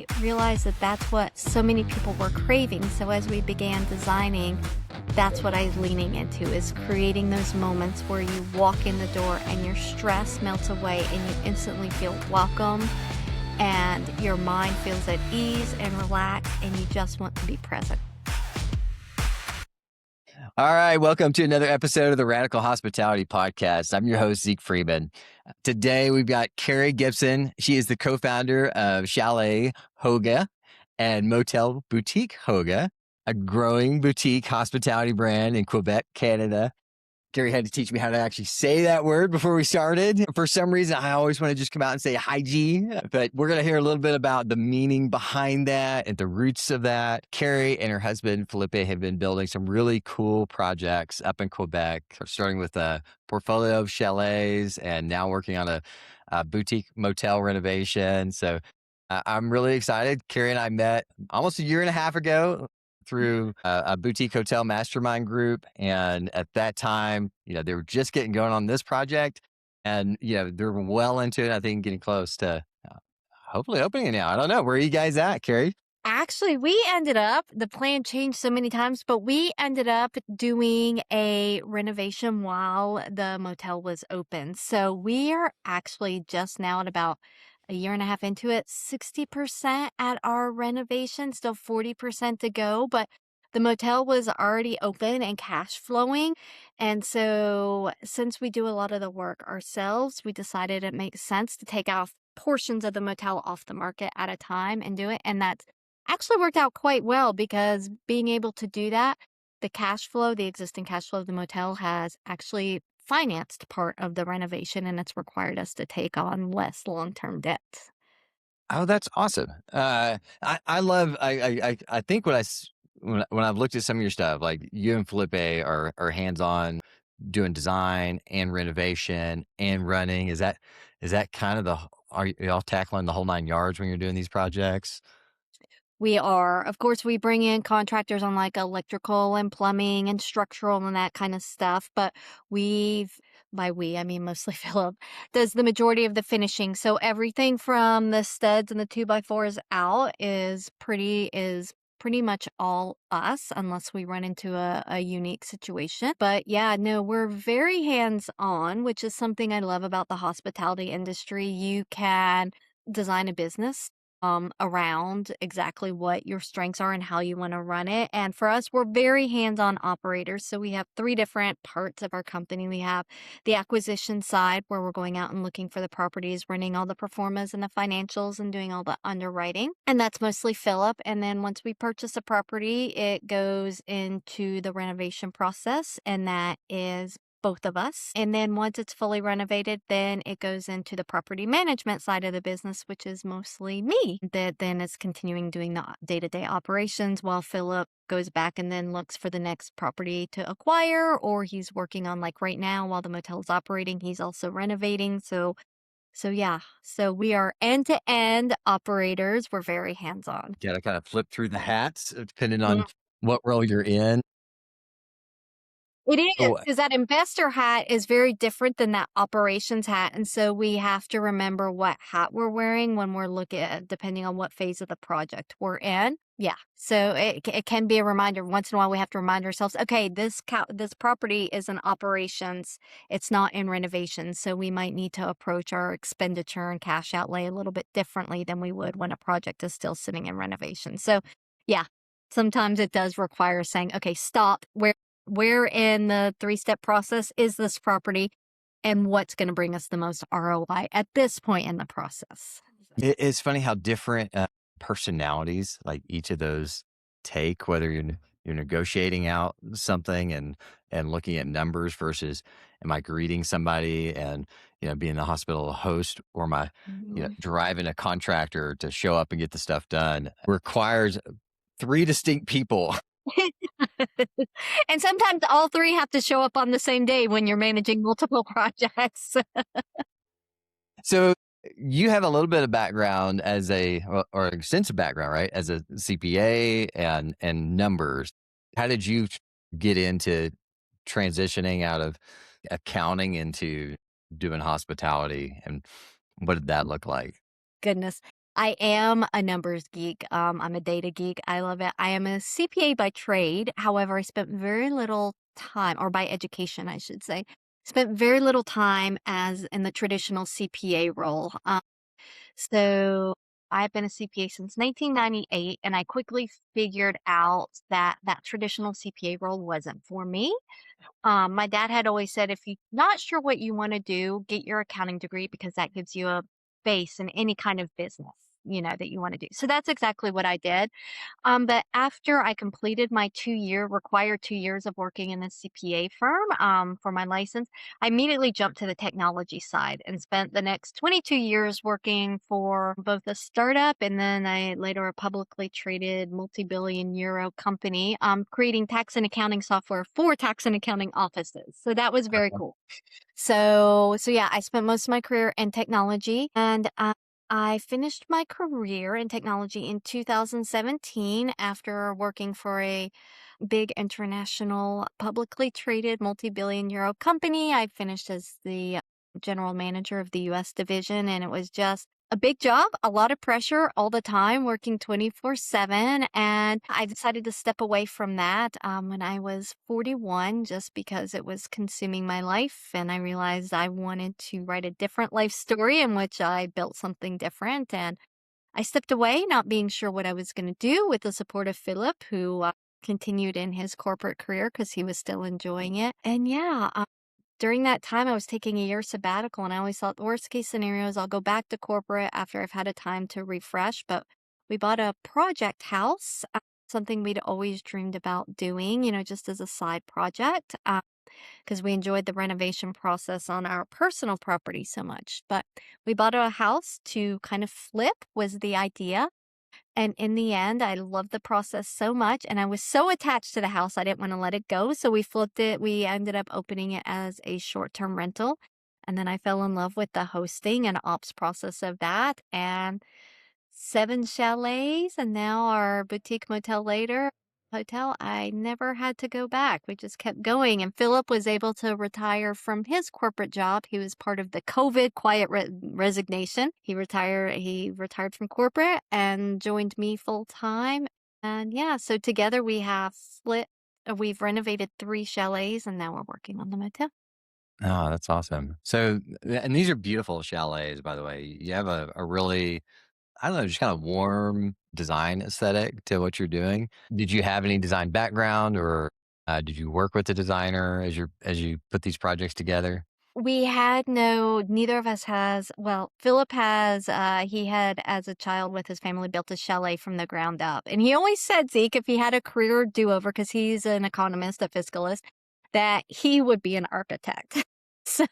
we realized that that's what so many people were craving. So as we began designing, that's what I was leaning into, is creating those moments where you walk in the door and your stress melts away and you instantly feel welcome and your mind feels at ease and relaxed and you just want to be present. All right, welcome to another episode of the Radical Hospitality Podcast. I'm your host, Zeke Freeman. Today, we've got Kerri Gibson. She is the co-founder of Chalet Hygge and Motel Boutique Hygge, a growing boutique hospitality brand in Quebec, Canada. Kerri had to teach me how to actually say that word before we started. For some reason, I always want to just come out and say Hygge, but we're going to hear a little bit about the meaning behind that and the roots of that. Kerri and her husband, Philippe, have been building some really cool projects up in Quebec, starting with a portfolio of chalets and now working on a boutique motel renovation. So I'm really excited. Kerri and I met almost a year and a half ago through a boutique hotel mastermind group. And at that time, they were just getting going on this project and, they're well into it. I think getting close to hopefully opening it now. I don't know. Where are you guys at, Kerri? Actually, the plan changed so many times, but we ended up doing a renovation while the motel was open. So we are actually just now at about a year and a half into it, 60% at our renovation, still 40% to go, but the motel was already open and cash flowing. And so since we do a lot of the work ourselves, we decided it makes sense to take off portions of the motel off the market at a time and do it. And that's actually worked out quite well, because being able to do that, the existing cash flow of the motel has actually financed part of the renovation, and it's required us to take on less long-term debt. Oh, that's awesome. I love, I think when I've looked at some of your stuff, like you and Felipe are hands-on doing design and renovation and running. Is that kind of are y'all tackling the whole 9 yards when you're doing these projects? We are. Of course, we bring in contractors on like electrical and plumbing and structural and that kind of stuff. But by we, I mean mostly Philip, does the majority of the finishing. So everything from the studs and the 2x4s out is pretty much all us, unless we run into a unique situation. But yeah, no, we're very hands-on, which is something I love about the hospitality industry. You can design a business around exactly what your strengths are and how you want to run it. And for us, we're very hands-on operators. So we have three different parts of our company. We have the acquisition side, where we're going out and looking for the properties, running all the performas and the financials and doing all the underwriting. And that's mostly Philip. And then once we purchase a property, it goes into the renovation process, and that is both of us. And then once it's fully renovated, then it goes into the property management side of the business, which is mostly me. That then is continuing doing the day-to-day operations while Philip goes back and then looks for the next property to acquire, or he's working on, like right now while the motel is operating, he's also renovating. So yeah. So we are end-to-end operators. We're very hands-on. Got to kind of flip through the hats depending on what role you're in. It is, Oh, because that investor hat is very different than that operations hat. And so we have to remember what hat we're wearing when we're looking at, depending on what phase of the project we're in. Yeah. So it can be a reminder. Once in a while, we have to remind ourselves, okay, this property is in operations. It's not in renovations. So we might need to approach our expenditure and cash outlay a little bit differently than we would when a project is still sitting in renovation. So yeah, sometimes it does require saying, okay, stop. Where in the 3-step process is this property, and what's going to bring us the most ROI at this point in the process? it's funny how different personalities like each of those take, whether you're negotiating out something and looking at numbers versus am I greeting somebody and being the hospital host, or am I driving a contractor to show up and get the stuff done, requires 3 distinct people. And sometimes all three have to show up on the same day when you're managing multiple projects. So you have a little bit of background or extensive background, right? As a CPA and numbers. How did you get into transitioning out of accounting into doing hospitality, and what did that look like? Goodness. I am a numbers geek. I'm a data geek. I love it. I am a CPA by trade. However, I spent very little time, or by education, I should say, spent very little time as in the traditional CPA role. So I've been a CPA since 1998, and I quickly figured out that that traditional CPA role wasn't for me. My dad had always said, if you're not sure what you want to do, get your accounting degree because that gives you a base in any kind of business, that you want to do. So that's exactly what I did. But after I completed my required 2 years of working in a CPA firm for my license, I immediately jumped to the technology side and spent the next 22 years working for both a startup and then I later a publicly traded multi-billion euro company, creating tax and accounting software for tax and accounting offices. So that was very Okay. cool. So yeah, I spent most of my career in technology, and I finished my career in technology in 2017 after working for a big international publicly traded multi-billion euro company. I finished as the general manager of the US division, and it was just a big job, a lot of pressure all the time, working 24/7. And I decided to step away from that when I was 41, just because it was consuming my life. And I realized I wanted to write a different life story in which I built something different. And I stepped away, not being sure what I was going to do, with the support of Philip, who continued in his corporate career because he was still enjoying it. And yeah, during that time, I was taking a year sabbatical, and I always thought the worst case scenario is I'll go back to corporate after I've had a time to refresh. But we bought a project house, something we'd always dreamed about doing, just as a side project, because we enjoyed the renovation process on our personal property so much. But we bought a house to kind of flip, was the idea. And in the end, I loved the process so much, and I was so attached to the house, I didn't wanna let it go, so we flipped it. We ended up opening it as a short-term rental, and then I fell in love with the hosting and ops process of that, and 7 chalets, and now our boutique motel later hotel, I never had to go back. We just kept going, and Philip was able to retire from his corporate job. He was part of the COVID quiet resignation. He retired from corporate and joined me full time. And yeah, so together we've renovated 3 chalets, and now we're working on the motel. Oh, that's awesome. So, and these are beautiful chalets, by the way. You have a really, I don't know, just kind of warm design aesthetic to what you're doing. Did you have any design background, or did you work with the designer as you put these projects together? We had neither of us has, well, Philip has, he had, as a child with his family, built a chalet from the ground up. And he always said, Zeke, if he had a career do-over, because he's an economist, a fiscalist, that he would be an architect. So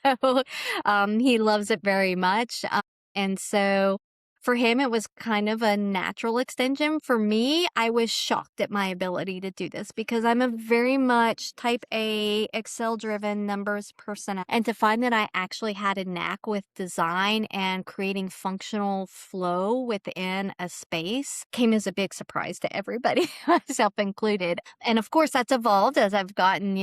he loves it very much. And so for him, it was kind of a natural extension. For me, I was shocked at my ability to do this because I'm a very much type A, Excel driven numbers person. And to find that I actually had a knack with design and creating functional flow within a space came as a big surprise to everybody, myself included. And of course, that's evolved as I've gotten,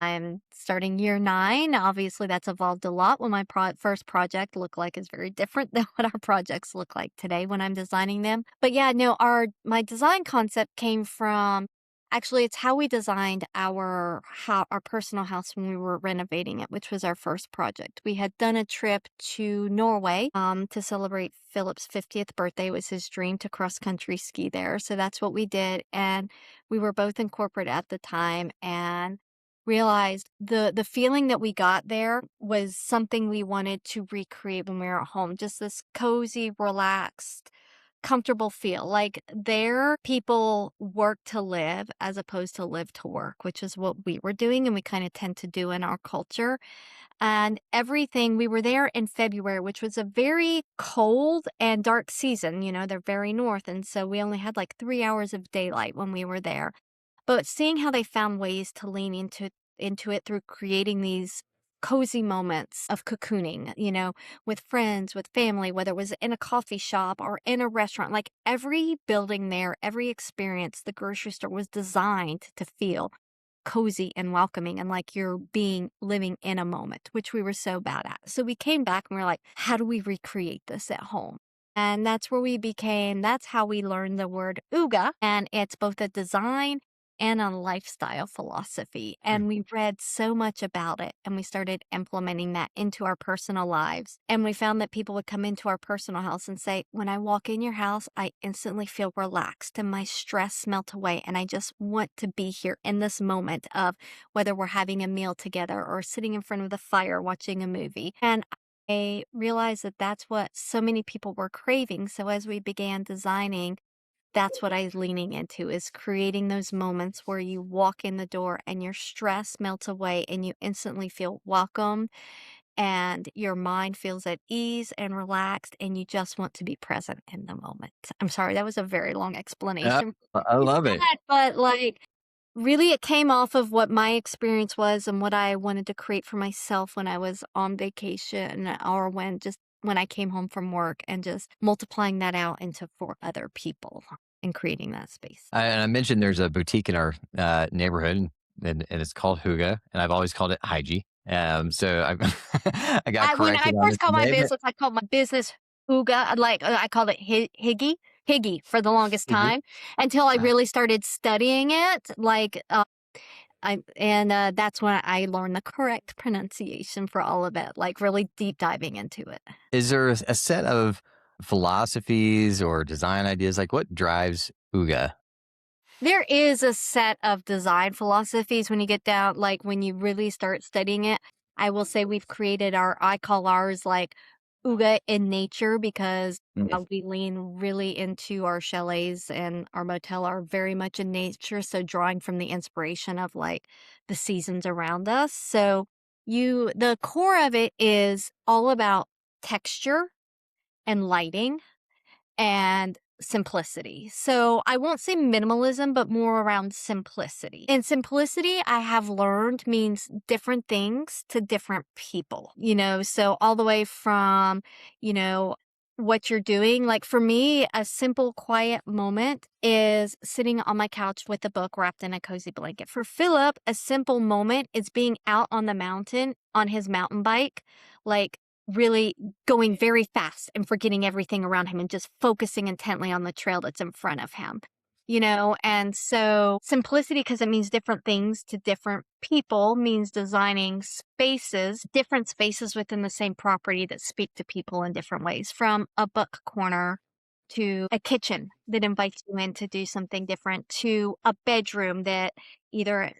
I'm starting year 9. Obviously, that's evolved a lot. What my first project looked like is very different than what our projects look like today when I'm designing them. But yeah, no, my design concept came from, actually, it's how we designed our personal house when we were renovating it, which was our first project. We had done a trip to Norway to celebrate Philip's 50th birthday. It was his dream to cross country ski there. So that's what we did. And we were both in corporate at the time, and realized the feeling that we got there was something we wanted to recreate when we were at home. Just this cozy, relaxed, comfortable feel. Like there, people work to live as opposed to live to work, which is what we were doing and we kind of tend to do in our culture. And everything, we were there in February, which was a very cold and dark season. They're very north. And so we only had like 3 hours of daylight when we were there. But seeing how they found ways to lean into it through creating these cozy moments of cocooning, with friends, with family, whether it was in a coffee shop or in a restaurant, like every building there, every experience, the grocery store was designed to feel cozy and welcoming and like you're living in a moment, which we were so bad at. So we came back and we are like, how do we recreate this at home? And that's how we learned the word Uga. And it's both a design and a lifestyle philosophy. Mm. And we read so much about it and we started implementing that into our personal lives. And we found that people would come into our personal house and say, when I walk in your house, I instantly feel relaxed and my stress melt away. And I just want to be here in this moment of whether we're having a meal together or sitting in front of the fire watching a movie. And I realized that that's what so many people were craving. So as we began designing, that's what I was leaning into is creating those moments where you walk in the door and your stress melts away and you instantly feel welcome and your mind feels at ease and relaxed and you just want to be present in the moment. I'm sorry, that was a very long Yeah, explanation I for love it. that, but like really it came off of what my experience was and what I wanted to create for myself when I was on vacation or when I came home from work and just multiplying that out into for other people and creating that space. And I mentioned there's a boutique in our neighborhood, and it's called Hygge, and I've always called it Hygge. So I got When I corrected on first it called my today, but business, I called my business Hygge, I called it Higgy for the longest Hygge. time until I really started studying it, that's when I learned the correct pronunciation for all of it, like, really deep diving into it. Is there a set of philosophies or design ideas? Like what drives Uga? There is a set of design philosophies when you get down like, when you really start studying it. I will say we've created I call ours, like, Uga in nature because, Mm. we lean really into our chalets and our motel are very much in nature, so drawing from the inspiration of, like, the seasons around us. So, the core of it is all about texture and lighting and simplicity. So I won't say minimalism, but more around simplicity. And simplicity, I have learned means different things to different people, so all the way from, you know, what you're doing. Like for me, a simple, quiet moment is sitting on my couch with a book wrapped in a cozy blanket. For Philip, a simple moment is being out on the mountain on his mountain bike, like really going very fast and forgetting everything around him and just focusing intently on the trail that's in front of him. And so simplicity, because it means different things to different people, means designing different spaces within the same property that speak to people in different ways, from a book corner to a kitchen that invites you in to do something different to a bedroom that either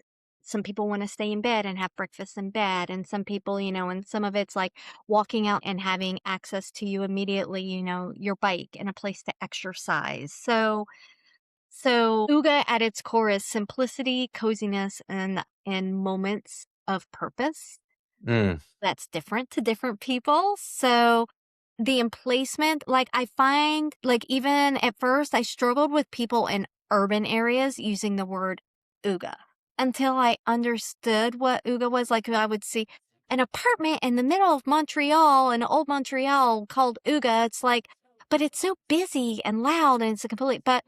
some people want to stay in bed and have breakfast in bed, and some people, and some of it's like walking out and having access to you immediately, your bike and a place to exercise. So Uga at its core is simplicity, coziness, and moments of purpose. Mm. That's different to different people. So the emplacement, like I find, like even at first, I struggled with people in urban areas using the word Uga until I understood what Uga was. Like I would see an apartment in the middle of Montreal, in old Montreal called Uga. It's like, but it's so busy and loud and it's a complete, but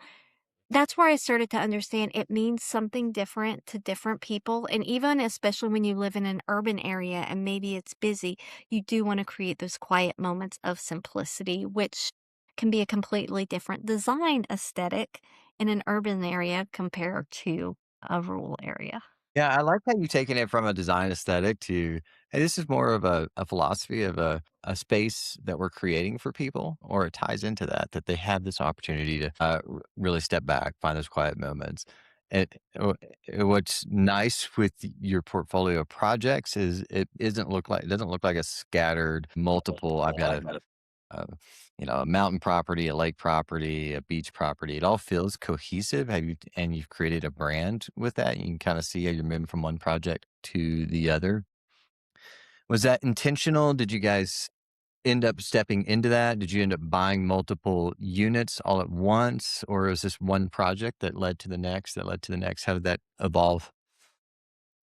that's where I started to understand it means something different to different people. And even especially when you live in an urban area and maybe it's busy, you do want to create those quiet moments of simplicity, which can be a completely different design aesthetic in an urban area compared to a rural area. Yeah, I like how you've taken it from a design aesthetic to, hey, this is more of a philosophy of a space that we're creating for people, or it ties into that, that they have this opportunity to really step back, find those quiet moments. And what's nice with your portfolio of projects is it doesn't look like a scattered multiple. I've got a a mountain property, a lake property, a beach property. It all feels cohesive. And you've created a brand with that. You can kind of see how you're moving from one project to the other. Was that intentional? Did you guys end up stepping into that? Did you end up buying multiple units all at once, or is this one project that led to the next, that led to the next? How did that evolve?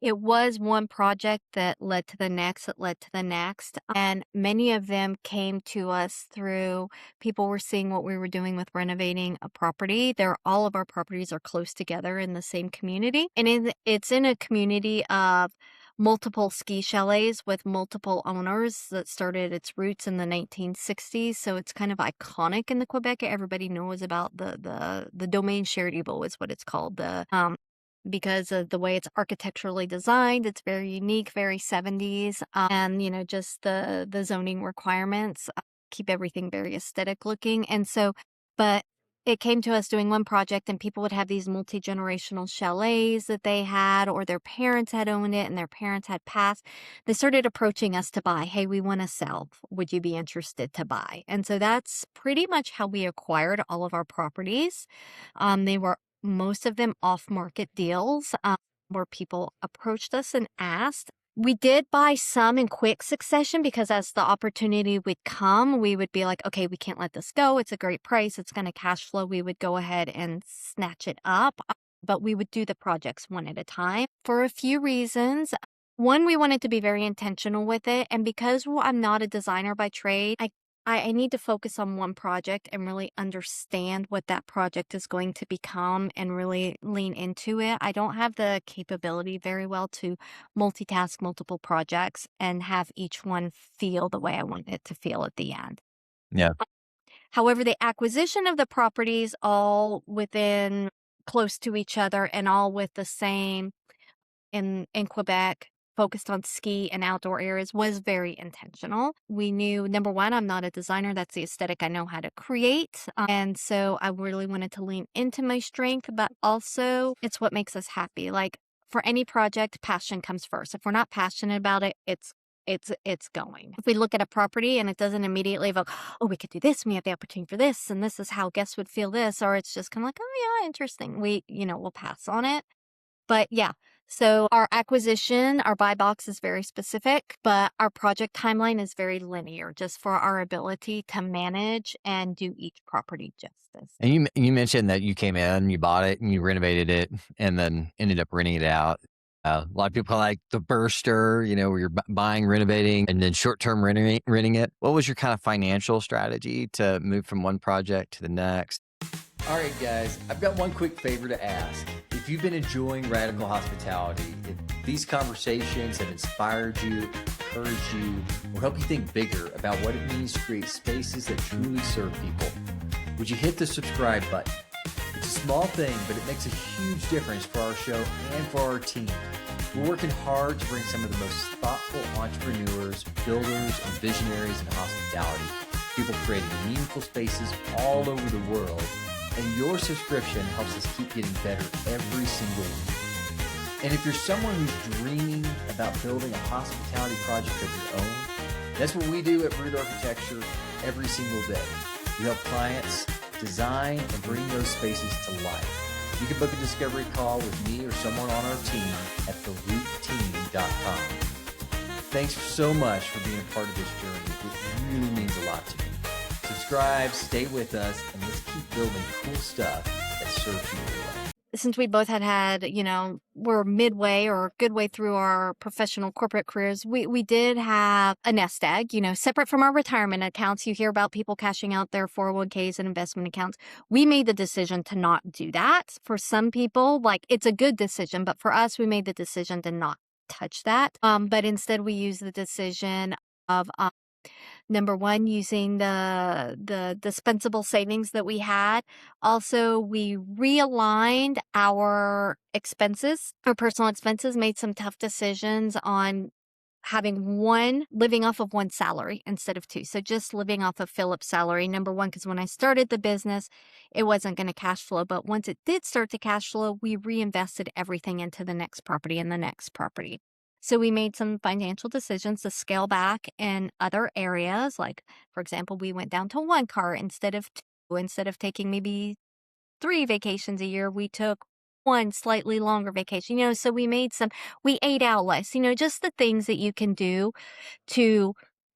It was one project that led to the next, that led to the next, and many of them came to us through people were seeing what we were doing with renovating a property. All of our properties are close together in the same community, and it's in a community of multiple ski chalets with multiple owners that started its roots in the 1960s. So it's kind of iconic in the Quebec. Everybody knows about the domaine charitable is what it's called. Because of the way it's architecturally designed, it's very unique, very 70s, and just the zoning requirements keep everything very aesthetic looking. And so, but it came to us doing one project, and people would have these multi-generational chalets that they had, or their parents had owned it and their parents had passed. They started approaching us to buy. Hey, we want to sell. Would you be interested to buy? And so that's pretty much how we acquired all of our properties. They were most of them off-market deals, where people approached us and asked. We did buy some in quick succession because as the opportunity would come, we would be like, okay, we can't let this go. It's a great price. It's going to cash flow. We would go ahead and snatch it up. But we would do the projects one at a time for a few reasons. One, we wanted to be very intentional with it. And because I'm not a designer by trade, I need to focus on one project and really understand what that project is going to become and really lean into it. I don't have the capability very well to multitask multiple projects and have each one feel the way I want it to feel at the end. Yeah. However, the acquisition of the properties all within close to each other and all with the same in Quebec, focused on ski and outdoor areas, was very intentional. We knew, number one, I'm not a designer. That's the aesthetic I know how to create. And so I really wanted to lean into my strength, but also it's what makes us happy. Like for any project, passion comes first. If we're not passionate about it, it's going. If we look at a property and it doesn't immediately evoke, oh, we could do this, we have the opportunity for this, and this is how guests would feel this, or it's just kind of like, oh yeah, interesting. We'll pass on it. But yeah, so our acquisition, our buy box is very specific, but our project timeline is very linear, just for our ability to manage and do each property justice. And you mentioned that you came in, you bought it, and you renovated it, and then ended up renting it out. A lot of people like the burster, where you're buying, renovating, and then short-term renting it. What was your kind of financial strategy to move from one project to the next? All right, guys, I've got one quick favor to ask. If you've been enjoying Radical Hospitality, if these conversations have inspired you, encouraged you, or helped you think bigger about what it means to create spaces that truly serve people, would you hit the subscribe button? It's a small thing, but it makes a huge difference for our show and for our team. We're working hard to bring some of the most thoughtful entrepreneurs, builders, and visionaries in hospitality, people creating meaningful spaces all over the world, and your subscription helps us keep getting better every single week. And if you're someone who's dreaming about building a hospitality project of your own, that's what we do at Root Architecture every single day. We help clients design and bring those spaces to life. You can book a discovery call with me or someone on our team at therootteam.com. Thanks so much for being a part of this journey. It really means a lot to me. Subscribe, stay with us, and let's keep building cool stuff that serves people well. Since we both had, we're midway or a good way through our professional corporate careers, we did have a nest egg, separate from our retirement accounts. You hear about people cashing out their 401ks and investment accounts. We made the decision to not do that. For some people, it's a good decision, but for us, we made the decision to not touch that. But instead, we used the decision of number one, using the dispensable savings that we had. Also, we realigned our expenses, our personal expenses, made some tough decisions on living off of one salary instead of two. So just living off of Philippe's salary, number one, because when I started the business, it wasn't going to cash flow. But once it did start to cash flow, we reinvested everything into the next property and the next property. So we made some financial decisions to scale back in other areas. Like, for example, we went down to one car instead of two. Instead of taking maybe 3 vacations a year, we took one slightly longer vacation. So we ate out less, just the things that you can do to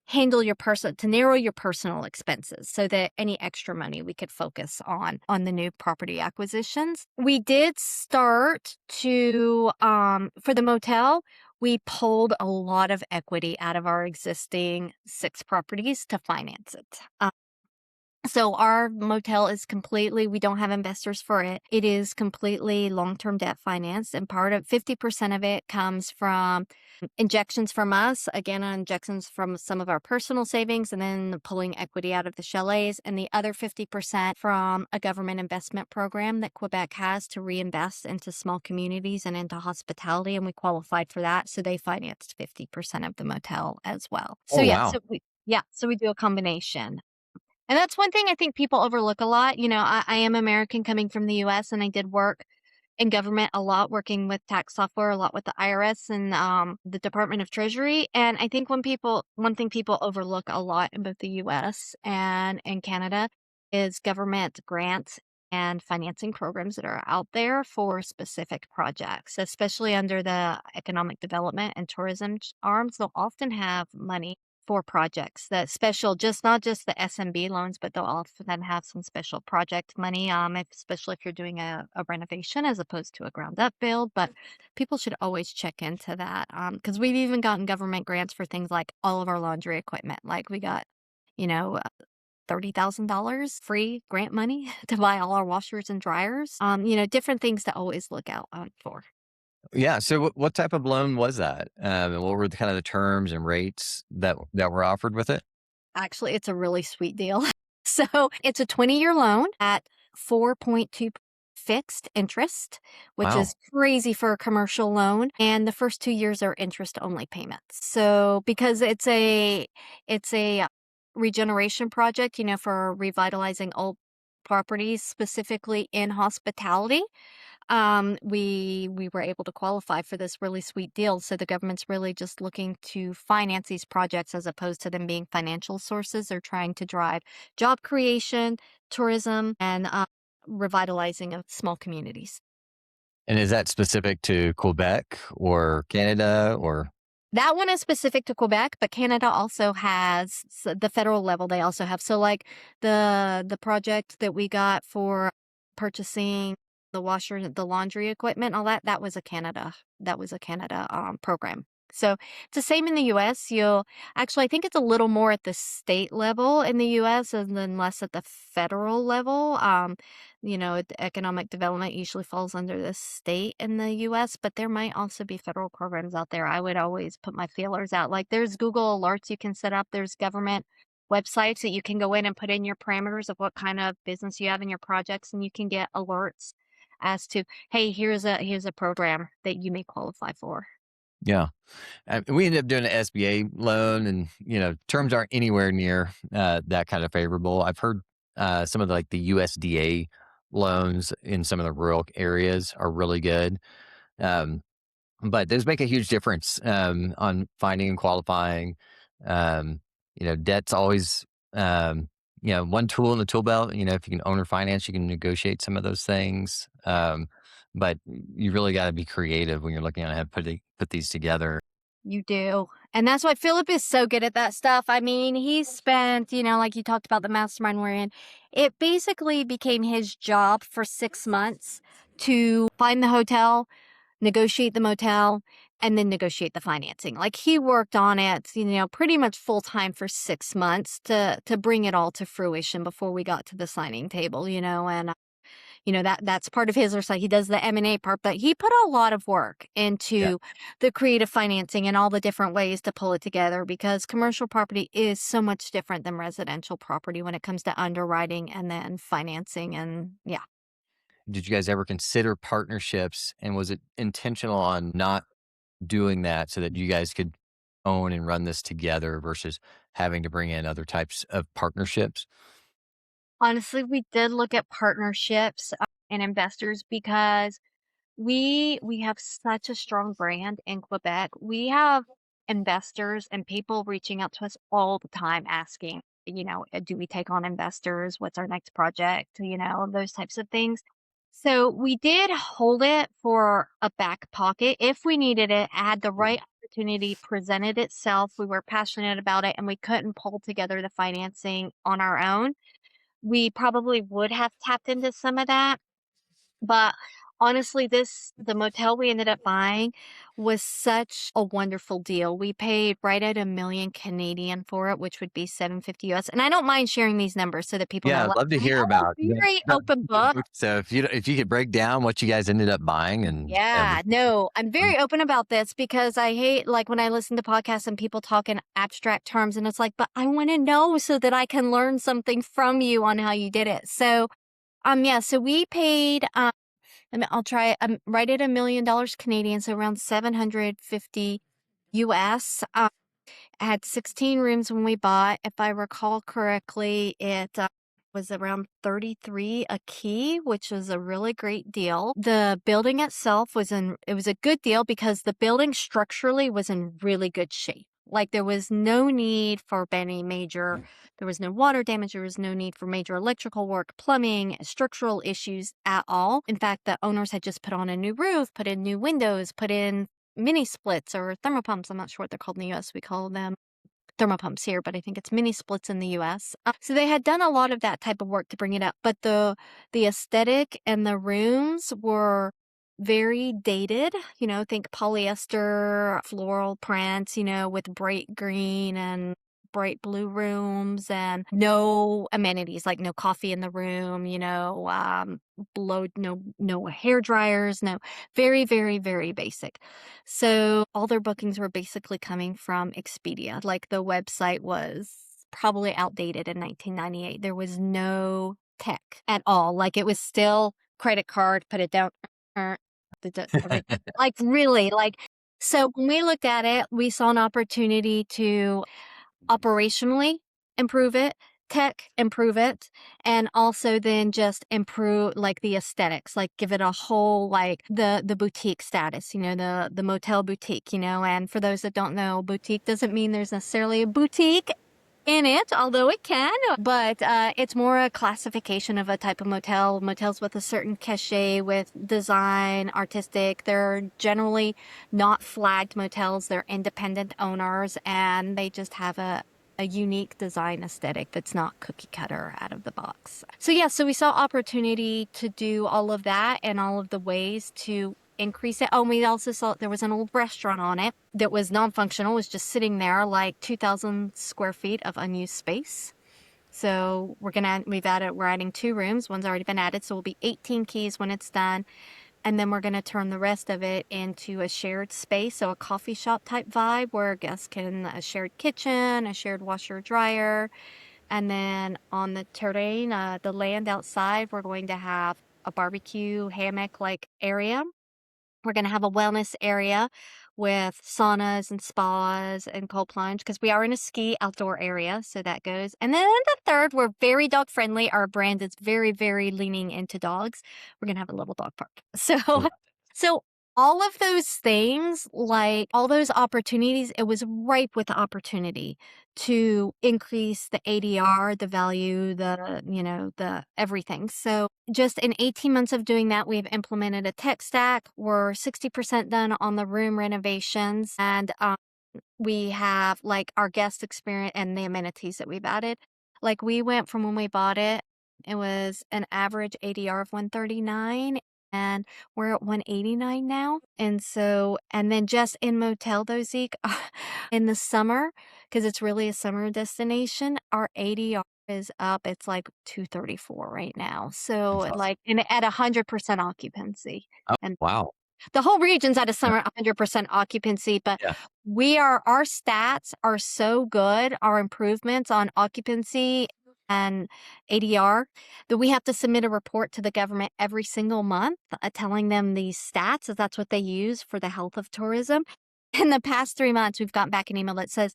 to narrow your personal expenses so that any extra money we could focus on the new property acquisitions. We did start to, for the motel, we pulled a lot of equity out of our existing 6 properties to finance it. So our motel is completely, we don't have investors for it. It is completely long-term debt financed, and part of 50% of it comes from injections from us, again, injections from some of our personal savings, and then pulling equity out of the chalets, and the other 50% from a government investment program that Quebec has to reinvest into small communities and into hospitality, and we qualified for that, so they financed 50% of the motel as well. So Oh, yeah, wow. so we do a combination. And that's one thing I think people overlook a lot. I am American coming from the US, and I did work in government a lot, working with tax software, a lot with the IRS and the Department of Treasury. And I think one thing people overlook a lot in both the US and Canada is government grants and financing programs that are out there for specific projects, especially under the economic development and tourism arms. They'll often have money for projects that special, just not just the SMB loans, but they'll often have some special project money, especially if you're doing a renovation as opposed to a ground up build. But people should always check into that, because we've even gotten government grants for things like all of our laundry equipment. Like we got, you know, $30,000 free grant money to buy all our washers and dryers. Different things to always look out for. Yeah. So what type of loan was that? And what were the kind of the terms and rates that were offered with it? Actually, it's a really sweet deal. So it's a 20-year loan at 4.2 fixed interest, which Wow. is crazy for a commercial loan. And the first 2 years are interest only payments. So because it's a regeneration project, for revitalizing old properties, specifically in hospitality, we were able to qualify for this really sweet deal. So the government's really just looking to finance these projects as opposed to them being financial sources. They're trying to drive job creation, tourism, and revitalizing of small communities. And is that specific to Quebec or Canada or? That one is specific to Quebec, but Canada also has the federal level. They also have, so like the project that we got for purchasing the washer, the laundry equipment, all that. That was a Canada program. So it's the same in the U.S. I think it's a little more at the state level in the U.S. and then less at the federal level. The economic development usually falls under the state in the US, but there might also be federal programs out there. I would always put my feelers out. Like there's Google alerts you can set up, there's government websites that you can go in and put in your parameters of what kind of business you have in your projects, and you can get alerts as to, hey, here's a program that you may qualify for. Yeah. We ended up doing an SBA loan, and terms aren't anywhere near that kind of favorable. I've heard some of the USDA loans in some of the rural areas are really good, um, but those make a huge difference on finding and qualifying. Um, debt's always one tool in the tool belt. If you can owner finance, you can negotiate some of those things. But you really got to be creative when you're looking at how to put these together. You do. And that's why Philip is so good at that stuff. I mean, he spent, like you talked about the mastermind we're in, it basically became his job for 6 months to find the hotel, negotiate the motel, and then negotiate the financing. Like he worked on it, pretty much full time for 6 months to bring it all to fruition before we got to the signing table, and that's part of his, or so he does the M&A part, but he put a lot of work Yeah. into the creative financing and all the different ways to pull it together, because commercial property is so much different than residential property when it comes to underwriting and then financing. And yeah. Did you guys ever consider partnerships, and was it intentional on not doing that so that you guys could own and run this together versus having to bring in other types of partnerships? Honestly, we did look at partnerships and investors because we have such a strong brand in Quebec. We have investors and people reaching out to us all the time asking, do we take on investors? What's our next project? Those types of things. So we did hold it for a back pocket if we needed it, had the right opportunity presented itself. We were passionate about it and we couldn't pull together the financing on our own. We probably would have tapped into some of that, but Honestly, the motel we ended up buying was such a wonderful deal. We paid right at 1,000,000 Canadian for it, which would be 750 US. And I don't mind sharing these numbers so that people know, Yeah, I'd like, love to I'm hear a about very open book. so if you could break down what you guys ended up buying and Yeah, everything. no, I'm very open about this because I hate like when I listen to podcasts and people talk in abstract terms and it's like, but I want to know so that I can learn something from you on how you did it. So, yeah, so we paid, I'll try, right at $1,000,000 Canadian, so around 750 US. Had 16 rooms when we bought. If I recall correctly, it was around 33 a key, which was a really great deal. The building itself it was a good deal because the building structurally was in really good shape. Like there was no need for any major, there was no water damage, there was no need for major electrical work, plumbing, structural issues at all. In fact, the owners had just put on a new roof, put in new windows, put in mini splits or thermopumps. I'm not sure what they're called in the US. We call them thermopumps here, but I think it's mini splits in the US. So they had done a lot of that type of work to bring it up, but the aesthetic and the rooms were very dated, think polyester floral prints, with bright green and bright blue rooms and no amenities like no coffee in the room, blow no hair dryers, no, very very very basic. So all their bookings were basically coming from Expedia. Like the website was probably outdated in 1998. There was no tech at all. Like it was still credit card, put it down, uh, everything. Like really, like so when we looked at it, we saw an opportunity to operationally improve it, tech improve it, and also then just improve like the aesthetics, like give it a whole like the boutique status, the motel boutique, and for those that don't know, boutique doesn't mean there's necessarily a boutique in it, although it can, but it's more a classification of a type of motel. Motels with a certain cachet, with design, artistic. They're generally not flagged motels. They're independent owners, and they just have a unique design aesthetic that's not cookie cutter out of the box. So yeah, so we saw opportunity to do all of that and all of the ways to increase it. Oh, and we also saw there was an old restaurant on it that was non-functional, was just sitting there like 2,000 square feet of unused space. So we're adding 2 rooms. One's already been added, so we'll be 18 keys when it's done. And then we're going to turn the rest of it into a shared space, so a coffee shop type vibe where guests can, a shared kitchen, a shared washer dryer. And then on the terrain, the land outside, we're going to have a barbecue hammock like area. We're going to have a wellness area with saunas and spas and cold plunge because we are in a ski outdoor area. So that goes. And then the third, we're very dog friendly. Our brand is very, very leaning into dogs. We're going to have a little dog park. So, so all of those things, like all those opportunities, it was ripe with opportunity to increase the ADR, the value, the everything. So just in 18 months of doing that, we've implemented a tech stack. We're 60% done on the room renovations, and we have like our guest experience and the amenities that we've added. Like we went from when we bought it, it was an average ADR of 139 and we're at 189 now. And then just in motel though, Zeke, in the summer, because it's really a summer destination, our ADR is up. It's like 234 right now. That's So awesome. like and at 100% occupancy. Oh, And wow. the whole region's at a Yeah. summer 100% occupancy, but Yeah. our stats are so good, our improvements on occupancy and ADR, that we have to submit a report to the government every single month, telling them these stats, as that's what they use for the health of tourism. In the past 3 months, we've gotten back an email that says,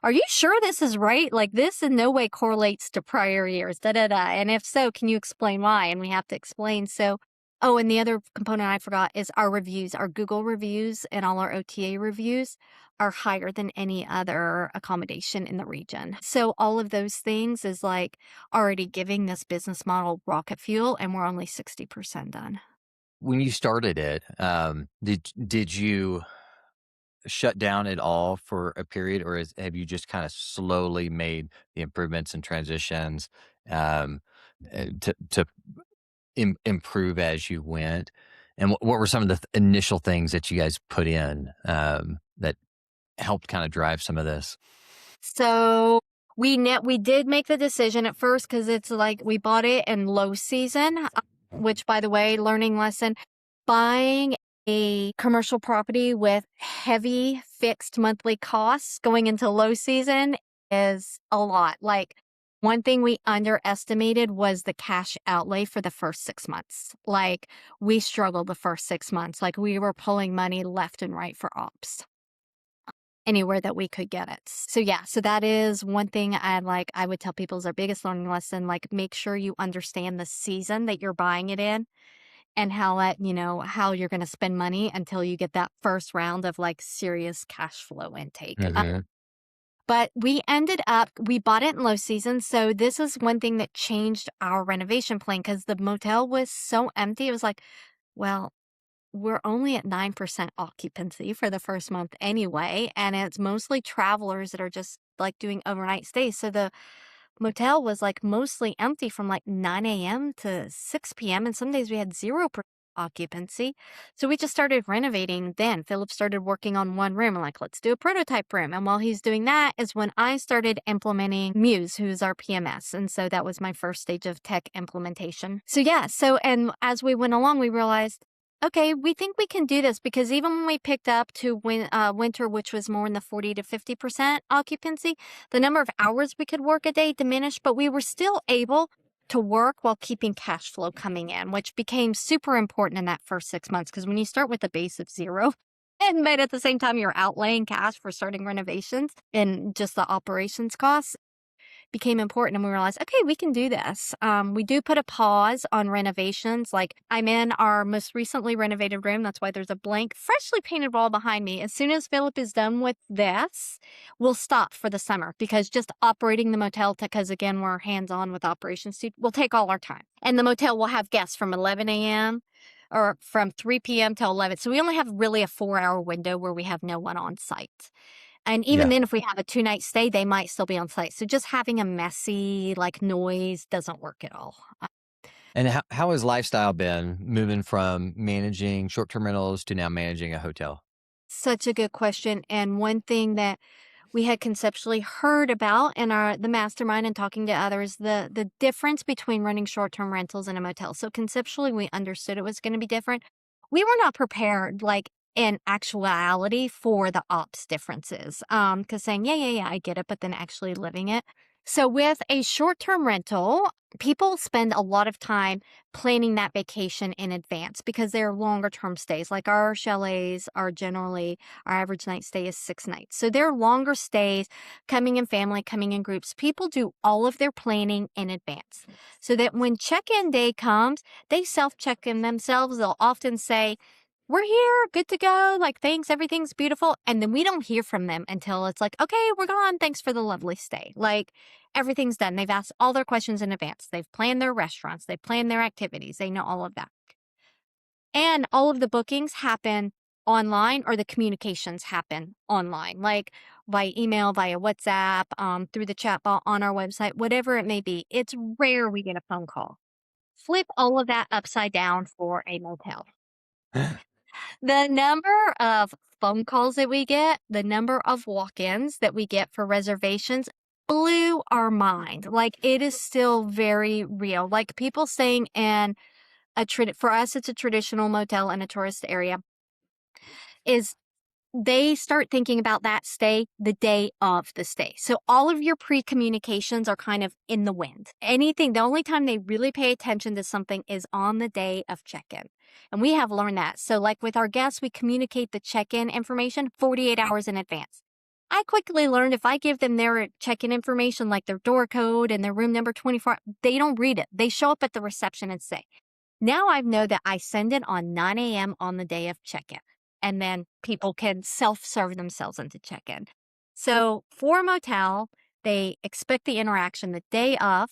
"Are you sure this is right? Like this in no way correlates to prior years, da da da. And if so, can you explain why?" And we have to explain. So, oh, and the other component I forgot is our reviews. Our Google reviews and all our OTA reviews are higher than any other accommodation in the region. So all of those things is like already giving this business model rocket fuel, and we're only 60% done. When you started it, did you shut down at all for a period, or have you just kind of slowly made the improvements and transitions um, to improve as you went? And what were some of the initial things that you guys put in that helped kind of drive some of this? So we did make the decision at first because it's like we bought it in low season, which, by the way, learning lesson, buying a commercial property with heavy fixed monthly costs going into low season is a lot. Like, one thing we underestimated was the cash outlay for the first 6 months. Like, we struggled the first 6 months. Like, we were pulling money left and right for ops anywhere that we could get it. So yeah, so that is one thing I would tell people is our biggest learning lesson. Like, make sure you understand the season that you're buying it in and how you're going to spend money until you get that first round of like serious cash flow intake. Hmm. But we bought it in low season. So this is one thing that changed our renovation plan because the motel was so empty. It was like, well, we're only at 9% occupancy for the first month anyway, and it's mostly travelers that are just like doing overnight stays. So the motel was like mostly empty from like 9 a.m. to 6 p.m. And some days we had 0% occupancy. So we just started renovating then. Philip started working on one room and like, let's do a prototype room. And while he's doing that is when I started implementing Muse, who's our PMS. And so that was my first stage of tech implementation. So yeah, and as we went along, we realized, okay, we think we can do this because even when we picked up to winter, which was more in the 40 to 50% occupancy, the number of hours we could work a day diminished, but we were still able to work while keeping cash flow coming in, which became super important in that first 6 months. Because when you start with a base of zero, and but at the same time you're outlaying cash for starting renovations and just the operations costs, became important and we realized, okay, we can do this. We do put a pause on renovations. Like, I'm in our most recently renovated room. That's why there's a blank, freshly painted wall behind me. As soon as Philip is done with this, we'll stop for the summer because just operating the motel, because again, we're hands on with operations, will take all our time. And the motel will have guests from 11 a.m. or from 3 p.m. till 11. So we only have really a 4-hour window where we have no one on site. And even Yeah. then, if we have a 2-night stay, they might still be on site. So just having a messy, like, noise doesn't work at all. And how has lifestyle been moving from managing short-term rentals to now managing a hotel? Such a good question. And one thing that we had conceptually heard about in the mastermind and talking to others, the difference between running short-term rentals and a motel. So conceptually, we understood it was going to be different. We were not prepared, like, in actuality for the ops differences. Because saying, yeah, I get it, but then actually living it. So with a short-term rental, people spend a lot of time planning that vacation in advance because they're longer term stays. Like, our chalets are generally, our average night stay is 6 nights. So they're longer stays, coming in family, coming in groups. People do all of their planning in advance so that when check-in day comes, they self-check in themselves. They'll often say, we're here, good to go, like, thanks, everything's beautiful. And then we don't hear from them until it's like, okay, we're gone, thanks for the lovely stay. Like, everything's done. They've asked all their questions in advance. They've planned their restaurants, they've planned their activities, they know all of that. And all of the bookings happen online, or the communications happen online, like by email, via WhatsApp, through the chat bot on our website, whatever it may be. It's rare we get a phone call. Flip all of that upside down for a motel. The number of phone calls that we get, the number of walk-ins that we get for reservations blew our mind. Like, it is still very real. Like, people staying in for us, it's a traditional motel in a tourist area, is they start thinking about that stay the day of the stay. So all of your pre-communications are kind of in the wind. The only time they really pay attention to something is on the day of check-in. And we have learned that. So like with our guests, we communicate the check-in information 48 hours in advance. I quickly learned if I give them their check-in information, like their door code and their room number 24, they don't read it. They show up at the reception and say, now I know that I send it on 9 a.m. on the day of check-in, and then people can self-serve themselves into check-in. So for a motel, they expect the interaction the day of,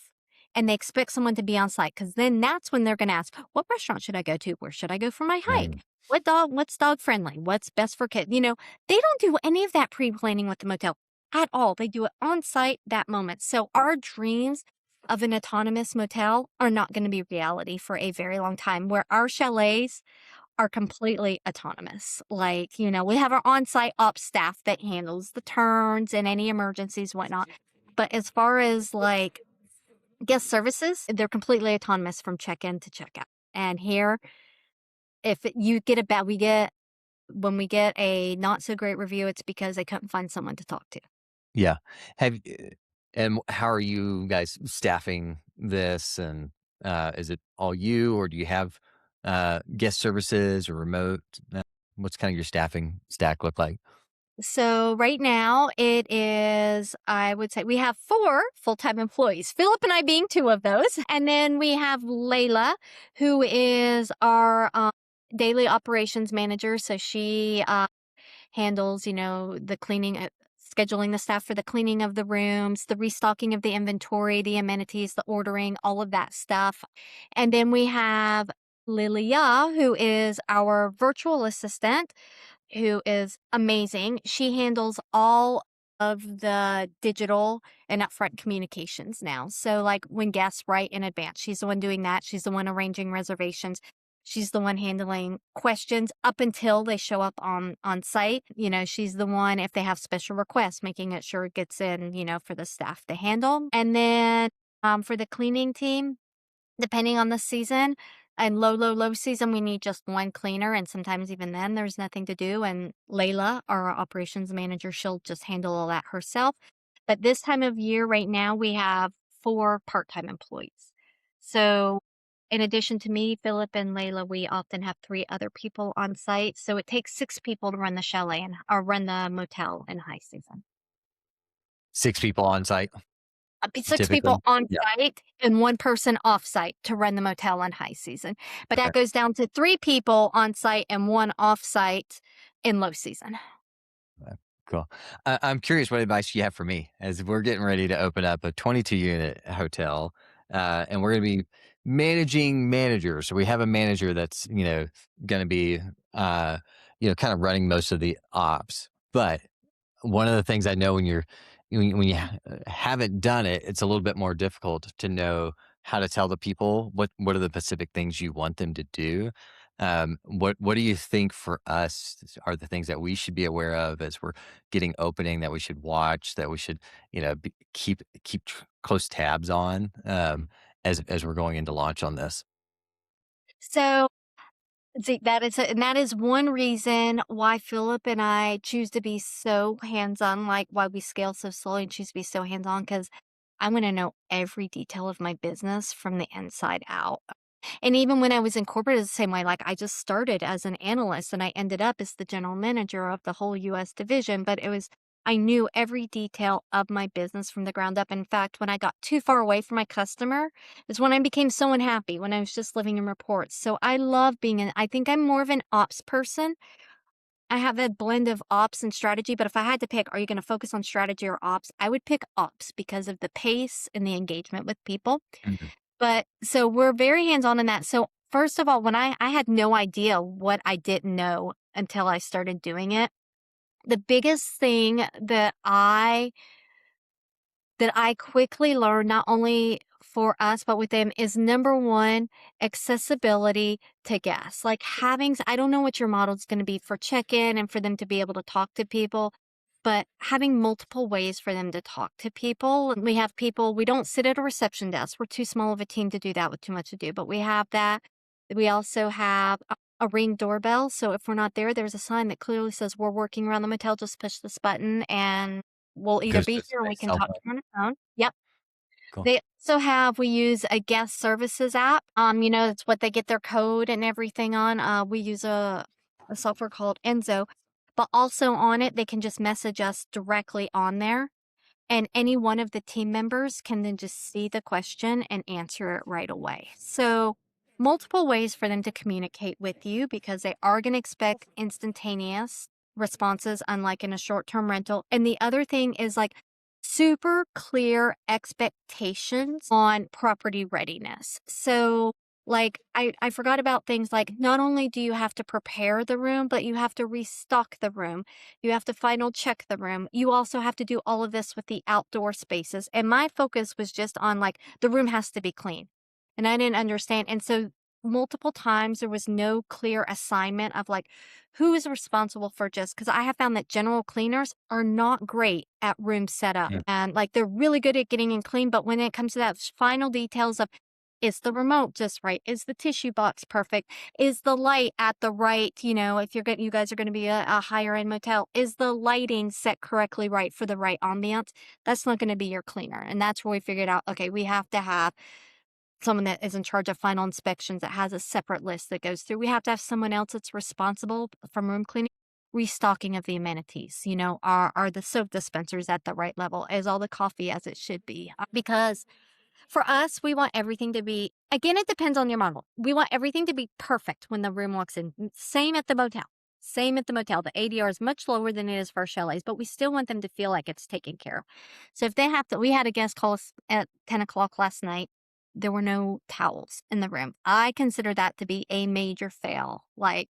and they expect someone to be on site because then that's when they're going to ask, what restaurant should I go to? Where should I go for my hike? Mm. What's dog friendly? What's best for kids? They don't do any of that pre-planning with the motel at all. They do it on site that moment. So our dreams of an autonomous motel are not going to be reality for a very long time, where our chalets are completely autonomous. Like, we have our on-site ops staff that handles the turns and any emergencies, whatnot. But as far as like guest services, they're completely autonomous from check-in to check-out. And here, if you get a bad, when we get a not so great review, it's because they couldn't find someone to talk to. Yeah. Have and how are you guys staffing this? And is it all you, or do you have guest services or remote? What's kind of your staffing stack look like? So right now it is, I would say we have 4 full-time employees, Philip and I being 2 of those. And then we have Layla, who is our daily operations manager. So she handles, the cleaning, scheduling the staff for the cleaning of the rooms, the restocking of the inventory, the amenities, the ordering, all of that stuff. And then we have Lilia, who is our virtual assistant, who is amazing. She handles all of the digital and upfront communications now. So, like when guests write in advance, she's the one doing that. She's the one arranging reservations. She's the one handling questions up until they show up on site. She's the one if they have special requests, making it sure it gets in, for the staff to handle. And then for the cleaning team, depending on the season. And low season, we need just 1 cleaner, and sometimes even then, there's nothing to do, and Layla, our operations manager, she'll just handle all that herself. But this time of year right now, we have 4 part-time employees. So, in addition to me, Philip, and Layla, we often have 3 other people on site, so it takes 6 people to run the chalet or run the motel in high season. 6 people on site, 6 people typically. on Yeah. site and 1 person off site to run the motel in high season. But Okay. that goes down to 3 people on site and 1 off site in low season. Uh, Cool. I'm curious what advice you have for me as we're getting ready to open up a 22 unit hotel, and we're going to be managing managers. So we have a manager that's going to be kind of running most of the ops. But one of the things I know when you haven't done it, it's a little bit more difficult to know how to tell the people what are the specific things you want them to do. What do you think for us are the things that we should be aware of as we're getting opening, that we should watch, that we should keep close tabs on, as we're going into launch on this? So, see, that is one reason why Philip and I choose to be so hands-on, like, why we scale so slowly and choose to be so hands-on, because I wanna know every detail of my business from the inside out. And even when I was in corporate, it's the same way. Like I just started as an analyst and I ended up as the general manager of the whole US division. But I knew every detail of my business from the ground up. In fact, when I got too far away from my customer is when I became so unhappy when I was just living in reports. So I love I think I'm more of an ops person. I have a blend of ops and strategy, but if I had to pick, are you going to focus on strategy or ops? I would pick ops because of the pace and the engagement with people. Mhm. But so we're very hands-on in that. So first of all, when I had no idea what I didn't know until I started doing it. The biggest thing that I quickly learned, not only for us, but with them, is number one, accessibility to guests. Like I don't know what your model is going to be for check in and for them to be able to talk to people, but having multiple ways for them to talk to people. And we have people, we don't sit at a reception desk. We're too small of a team to do that with too much to do, but we have that. We also have a ring doorbell. So if we're not there, there's a sign that clearly says we're working around the motel. Just push this button and we'll either Goes be to here or we somebody's can cell talk to phone. you on the phone. Yep. Cool. They also we use a guest services app. It's what they get their code and everything on. We use a software called Enzo, but also on it, they can just message us directly on there. And any one of the team members can then just see the question and answer it right away. So, multiple ways for them to communicate with you because they are going to expect instantaneous responses, unlike in a short term rental. And the other thing is like super clear expectations on property readiness. So, like, I forgot about things like not only do you have to prepare the room, but you have to restock the room. You have to final check the room. You also have to do all of this with the outdoor spaces. And my focus was just on like the room has to be clean. And I didn't understand. And so multiple times there was no clear assignment of like who is responsible for just because I have found that general cleaners are not great at room setup Yeah. and like they're really good at getting in clean, but when it comes to that final details of is the remote just right? Is the tissue box perfect? Is the light at the right, if you guys are going to be a higher end motel, is the lighting set correctly right for the right ambiance? That's not going to be your cleaner. And that's where we figured out, okay, we have to have someone that is in charge of final inspections that has a separate list that goes through. We have to have someone else that's responsible from room cleaning, restocking of the amenities. Are the soap dispensers at the right level? Is all the coffee as it should be? Because for us, we want everything to be, again, it depends on your model. We want everything to be perfect when the room walks in. Same at the motel. Same at the motel. The ADR is much lower than it is for chalets, but we still want them to feel like it's taken care of. So if they have to, we had a guest call us at 10 o'clock last night. There were no towels in the room. I consider that to be a major fail. Like,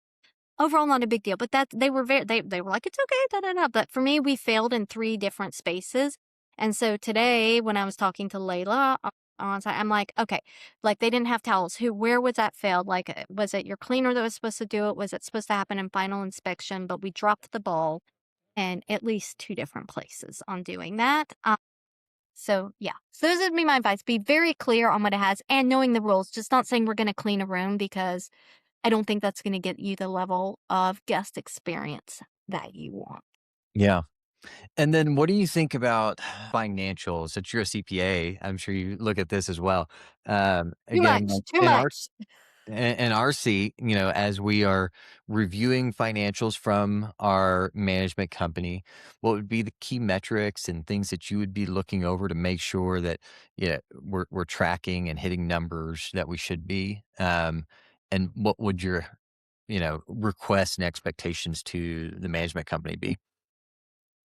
overall, not a big deal, but that they were they were like, "It's okay, da, da, da." But for me, we failed in 3 different spaces. And so today when I was talking to Layla on site, I'm like, "Okay, like they didn't have towels. Where was that failed? Like, was it your cleaner that was supposed to do it? Was it supposed to happen in final inspection? But we dropped the ball in at least 2 different places on doing that." So yeah, so those would be my advice. Be very clear on what it has and knowing the rules. Just not saying we're going to clean a room because I don't think that's gonna get you the level of guest experience that you want. Yeah. And then what do you think about financials? Since you're a CPA, I'm sure you look at this as well. Too Again, much, like too much. in our seat, as we are reviewing financials from our management company, what would be the key metrics and things that you would be looking over to make sure that we're tracking and hitting numbers that we should be? And what would your requests and expectations to the management company be?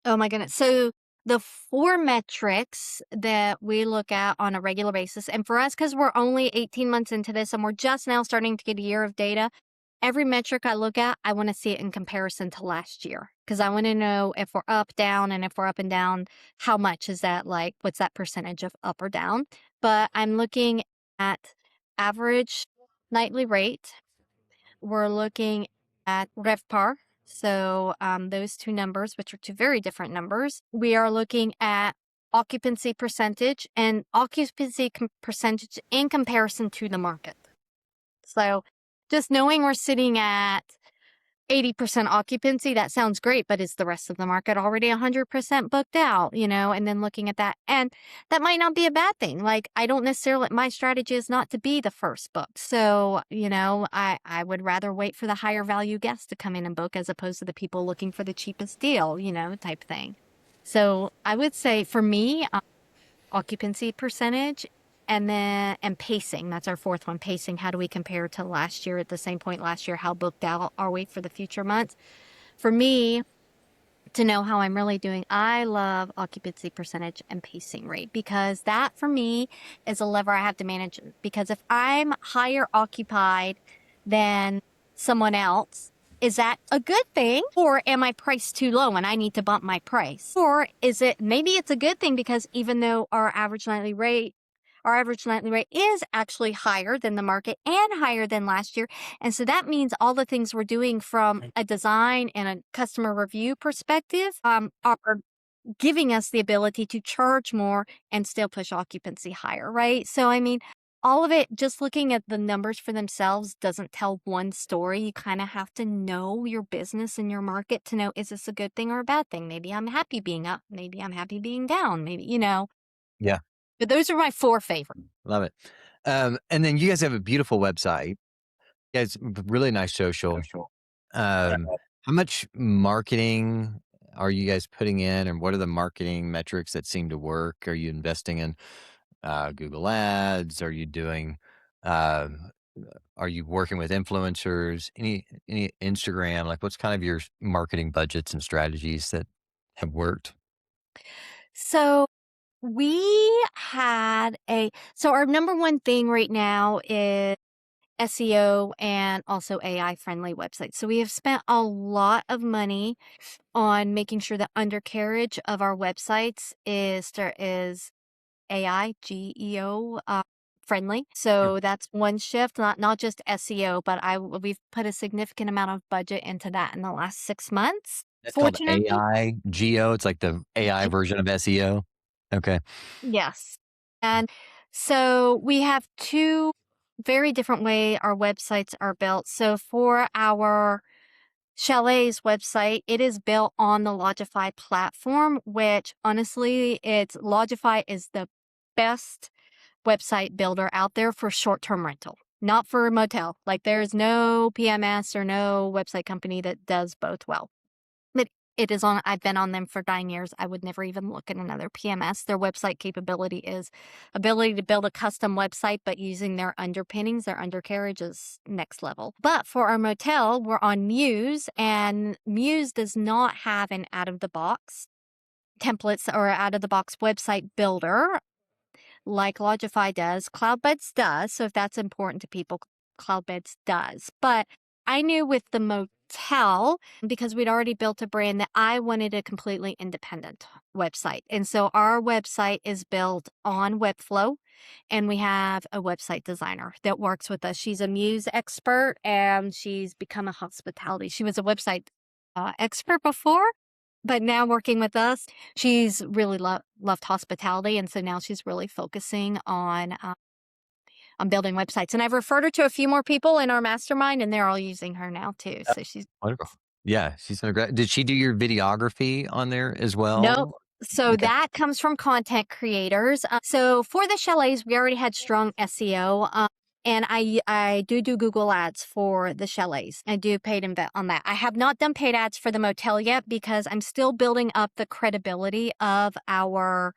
Oh my goodness. So the 4 metrics that we look at on a regular basis, and for us, because 'cause we're only 18 months into this and we're just now starting to get a year of data, every metric I look at, I wanna see it in comparison to last year because I wanna know if we're up, down, and if we're up and down, how much is that like what's that percentage of up or down? But I'm looking at average nightly rate. We're looking at RevPAR. So those 2 numbers, which are 2 very different numbers. We are looking at occupancy percentage and occupancy percentage in comparison to the market. So just knowing we're sitting at 80% occupancy, that sounds great, but is the rest of the market already 100% booked out, and then looking at that. And that might not be a bad thing. Like, I don't necessarily, my strategy is not to be the first book. So, I would rather wait for the higher value guests to come in and book as opposed to the people looking for the cheapest deal, type thing. So I would say for me, occupancy percentage and pacing. That's our 4th one, pacing. How do we compare to last year at the same point last year? How booked out are we for the future months? For me, to know how I'm really doing, I love occupancy percentage and pacing rate because that for me is a lever I have to manage. Because if I'm higher occupied than someone else, is that a good thing? Or am I priced too low and I need to bump my price? Or is it maybe it's a good thing because even though our average nightly rate is actually higher than the market and higher than last year. And so that means all the things we're doing from a design and a customer review perspective are giving us the ability to charge more and still push occupancy higher, right? So, I mean, all of it, just looking at the numbers for themselves doesn't tell one story. You kind of have to know your business and your market to know, is this a good thing or a bad thing? Maybe I'm happy being up. Maybe I'm happy being down. Maybe. Yeah, But those are my 4 favorites. love it. And then you guys have a beautiful website. You guys, really nice social. How much marketing are you guys putting in, and what are the marketing metrics that seem to work? Are you investing in Google Ads? Um, are you working with influencers? Any Instagram? Like, what's kind of your marketing budgets and strategies that have worked? So so our number one thing right now is SEO and also AI friendly websites. So we have spent a lot of money on making sure the undercarriage of our websites is AI GEO friendly. Sure. So that's one shift, not just SEO, but we've put a significant amount of budget into that in the last 6 months, That's called fortunately. AI Geo. It's like the AI version of SEO. Okay. Yes. And so we have 2 very different way our websites are built. So for our Chalet's website, it is built on the Logify platform, which honestly, it's Logify is the best website builder out there for short-term rental, not for motel. Like there's no PMS or no website company that does both well. But it is on I've been on them for 9 years. I would never even look at another PMS. Their website capability is ability to build a custom website, but using their underpinnings, their undercarriage is next level. But for our motel, we're on Muse, and Muse does not have an out of the box templates or out of the box website builder like Logify does. Cloudbeds does. So if that's important to people, Cloudbeds does. But I knew with the motel, because we'd already built a brand, that I wanted a completely independent website. And so our website is built on Webflow, and we have a website designer that works with us. She's a Muse expert, and she's become a hospitality. She was a website expert before, but now working with us, she's really loved hospitality, and so now she's really focusing on building websites. And I've referred her to a few more people in our mastermind, and they're all using her now too. So she's Wonderful. Yeah, she's done great. Did she do your videography on there as Nope. well? So Okay. that comes from content creators. So for the chalets, we already had strong SEO. And I do Google ads for the chalets. I do paid invest on that. I have not done paid ads for the motel yet because I'm still building up the credibility of our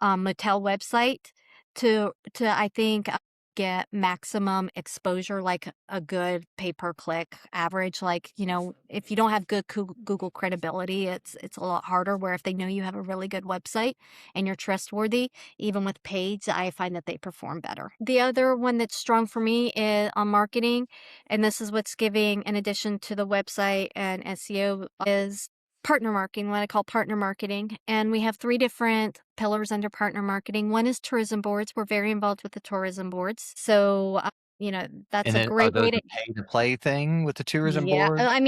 motel website to I think get maximum exposure, like a good pay per click average. Like if you don't have good Google credibility, it's a lot harder. Where if they know you have a really good website and you're trustworthy, even with paids, I find that they perform better. The other one that's strong for me is on marketing, and this is what's giving, in addition to the website and SEO, is partner marketing, what I call partner marketing. And we have 3 different pillars under partner marketing. One is tourism boards. We're very involved with the tourism boards. So, that's And a then are great those way to a pay to play thing with the tourism yeah, board? yeah, I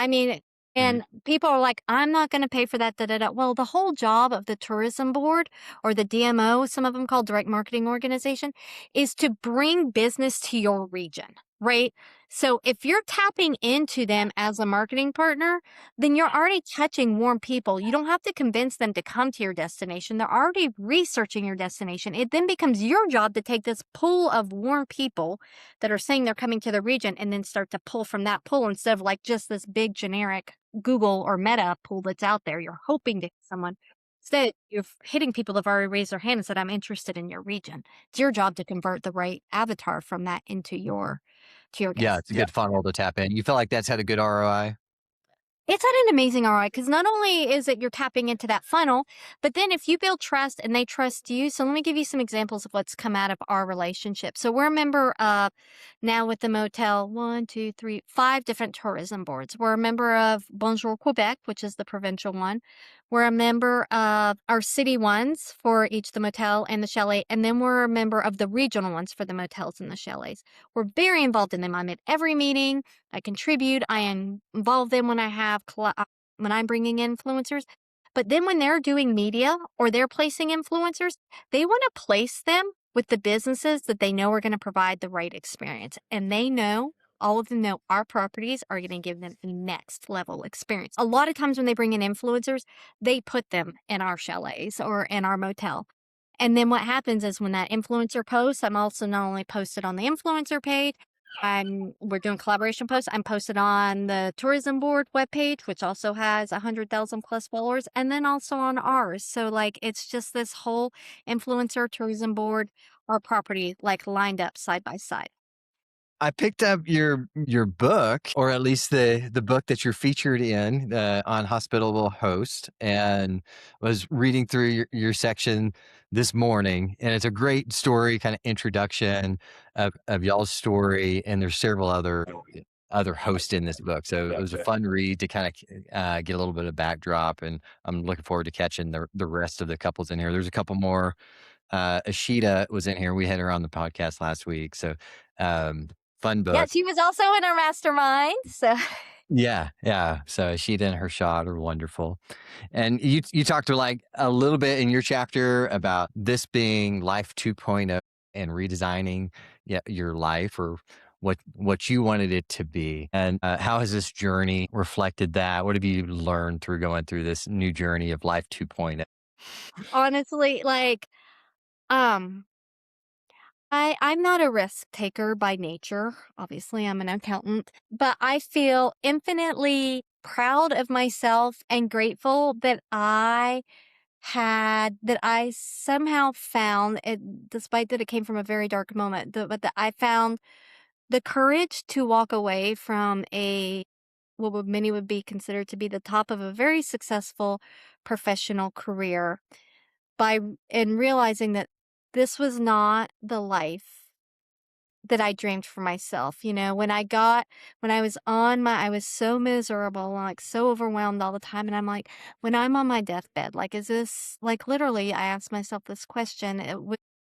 mean, Mhm. and people are like, "I'm not gonna pay for that, da, da, da." Well, the whole job of the tourism board or the DMO, some of them called direct marketing organization, is to bring business to your region, right? So if you're tapping into them as a marketing partner, then you're already touching warm people. You don't have to convince them to come to your destination. They're already researching your destination. It then becomes your job to take this pool of warm people that are saying they're coming to the region and then start to pull from that pool instead of like just this big generic Google or Meta pool that's out there. You're hoping to hit someone. Instead, you're hitting people that have already raised their hand and said, I'm interested in your region. It's your job to convert the right avatar from that into your to your Yeah, guest. it's a good funnel to tap in. You feel like that's had a good ROI? It's had an amazing ROI because not only is it you're tapping into that funnel, but then if you build trust and they trust you. So let me give you some examples of what's come out of our relationship. So we're a member of now with the motel, 5 different tourism boards. We're a member of Bonjour Quebec, which is the provincial one. We're a member of our city ones for each the motel and the chalet, and then we're a member of the regional ones for the motels and the chalets. We're very involved in them. I'm at every meeting. I contribute. Involve them when I have when I'm bringing influencers. But then when they're doing media or they're placing influencers, they want to place them with the businesses that they know are going to provide the right experience. And they know, all of them know our properties are going to give them the next level experience. A lot of times when they bring in influencers, they put them in our chalets or in our motel. And then what happens is when that influencer posts, I'm also not only posted on the influencer page, we're doing collaboration posts. I'm posted on the tourism board webpage, which also has 100,000 plus followers, and then also on ours. So like it's just this whole influencer tourism board, our property like lined up side by side. I picked up your book, or at least the book that you're featured in on Hospitable Host, and was reading through your section this morning, and it's a great story, kind of introduction of y'all's story, and there's several other hosts in this book, so it was a fun read to kind of get a little bit of backdrop, and I'm looking forward to catching the rest of the couples in here. There's a couple more Ashita was in here. We had her on the podcast last week. So, um, fun Yeah, book. she was also in our mastermind. So Yeah, yeah. So Ashita and her shot are wonderful. And you talked to like a little bit in your chapter about this being life 2.0 and redesigning your life or what you wanted it to be. And how has this journey reflected that? What have you learned through going through this new journey of life 2.0? honestly, like, um, I'm not a risk taker by nature. Obviously, I'm an accountant, but I feel infinitely proud of myself and grateful that I somehow found it, despite that it came from a very dark moment, but that I found the courage to walk away from many would be considered to be the top of a very successful professional career and realizing that this was not the life that I dreamed for myself. I was so miserable, like so overwhelmed all the time. And I'm like, when I'm on my deathbed, like, is this like literally, I asked myself this question,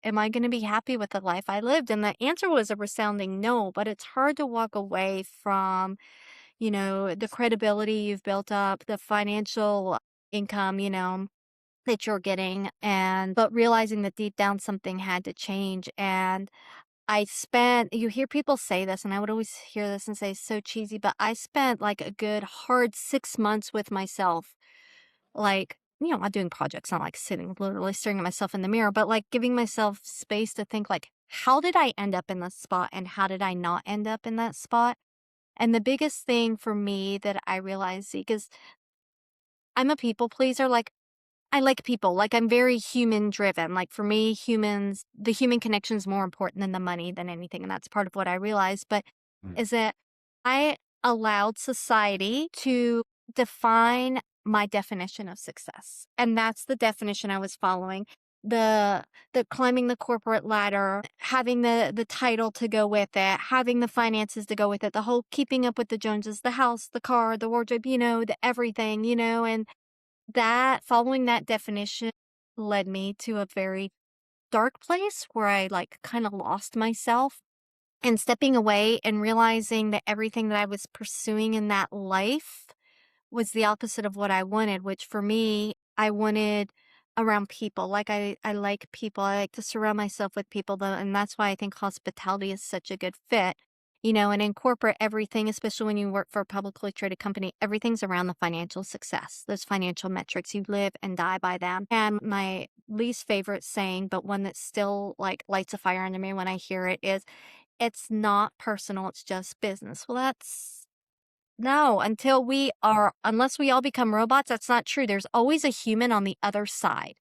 am I going to be happy with the life I lived? And the answer was a resounding no, but it's hard to walk away from, the credibility you've built up, the financial income, that you're getting, but realizing that deep down something had to change. And you hear people say this, and I would always hear this and say, so cheesy, but I spent like a good hard 6 months with myself, like, not doing projects, not like sitting, literally staring at myself in the mirror, but like giving myself space to think, like, how did I end up in this spot and how did I not end up in that spot? And the biggest thing for me that I realized, Zeke, is I'm a people pleaser. Like, I like people. Like, I'm very human driven. Like, for me, the human connection is more important than the money than anything. And that's part of what I realized. But is that I allowed society to define my definition of success. And that's the definition I was following. The climbing the corporate ladder, having the title to go with it, having the finances to go with it, the whole keeping up with the Joneses, the house, the car, the wardrobe, the everything, and following that definition led me to a very dark place where I like kind of lost myself, and stepping away and realizing that everything that I was pursuing in that life was the opposite of what I wanted, which for me, I wanted around people. Like, I like people. I like to surround myself with people though. And that's why I think hospitality is such a good fit. And in corporate, everything, especially when you work for a publicly traded company, everything's around the financial success, those financial metrics. You live and die by them. And my least favorite saying, but one that still like lights a fire under me when I hear it, is it's not personal, it's just business. Well, that's no, unless we all become robots, that's not true. There's always a human on the other side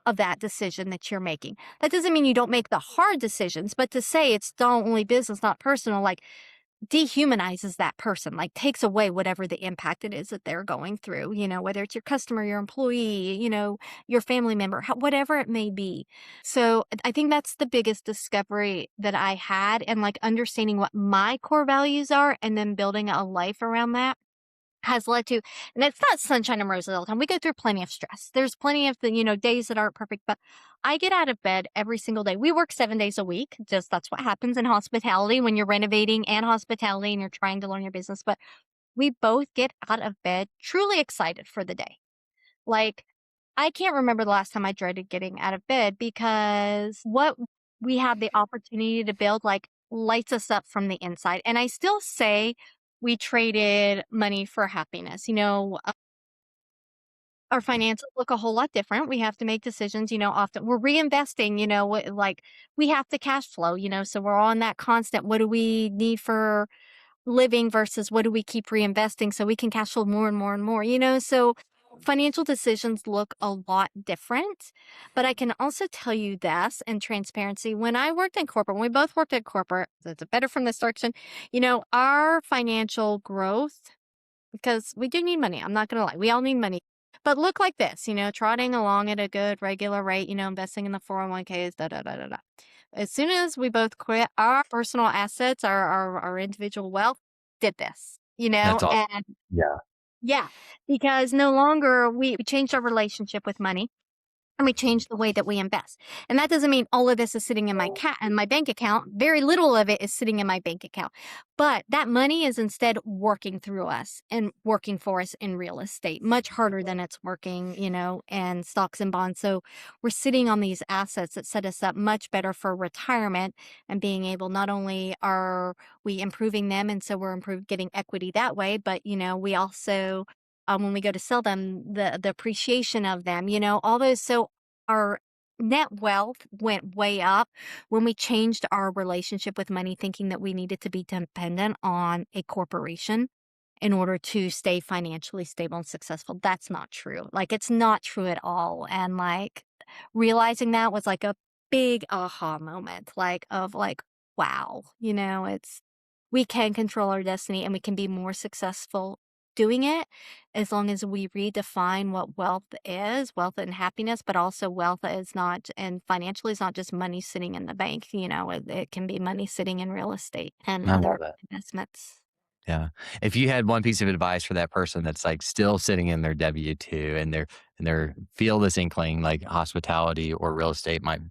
of that decision that you're making. That doesn't mean you don't make the hard decisions, but to say it's only business, not personal, like, dehumanizes that person, like takes away whatever the impact it is that they're going through, whether it's your customer, your employee, your family member, whatever it may be. So I think that's the biggest discovery that I had, and like understanding what my core values are and then building a life around that has led to, and it's not sunshine and roses all the time. We go through plenty of stress. There's plenty of days that aren't perfect, but I get out of bed every single day. We work 7 days a week. Just that's what happens in hospitality when you're renovating and hospitality and you're trying to learn your business. But we both get out of bed truly excited for the day. Like, I can't remember the last time I dreaded getting out of bed, because what we have the opportunity to build, like, lights us up from the inside. And I still say we traded money for happiness. Our finances look a whole lot different. We have to make decisions, often we're reinvesting, like, we have to cash flow, so we're on that constant, what do we need for living versus what do we keep reinvesting so we can cash flow more and more and more, so financial decisions look a lot different. But I can also tell you this in transparency. When I worked in corporate, when we both worked at corporate, it's better from this direction, our financial growth, because we do need money. I'm not going to lie. We all need money. But look like this, trotting along at a good regular rate, investing in the 401ks, da da da da da. As soon as we both quit, our personal assets, our individual wealth did this, That's awesome. and Yeah. yeah, because no longer we changed our relationship with money. and we change the way that we invest. And that doesn't mean all of this is sitting in my bank account. Very little of it is sitting in my bank account. But that money is instead working through us and working for us in real estate, much harder than it's working, in stocks and bonds. So we're sitting on these assets that set us up much better for retirement and being able, not only are we improving them, and so we're improved getting equity that way, but we also, when we go to sell them, the appreciation of them, all those. So our net wealth went way up when we changed our relationship with money, thinking that we needed to be dependent on a corporation in order to stay financially stable and successful. That's not true. Like, it's not true at all. And like, realizing that was like a big aha moment, wow, we can control our destiny and we can be more successful doing it as long as we redefine what wealth and happiness, but also wealth is not, and financially is not just money sitting in the bank. It can be money sitting in real estate and I love other that. investments. Yeah. If you had one piece of advice for that person that's like still sitting in their W-2 and they're feel this inkling like hospitality or real estate might,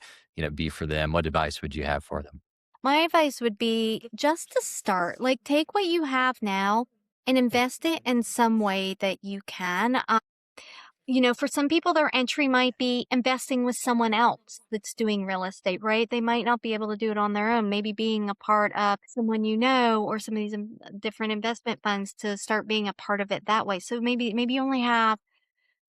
be for them, what advice would you have for them? My advice would be just to start, like, take what you have now and invest it in some way that you can. For some people, their entry might be investing with someone else that's doing real estate, right? They might not be able to do it on their own. Maybe being a part of someone or some of these different investment funds to start being a part of it that way. So maybe you only have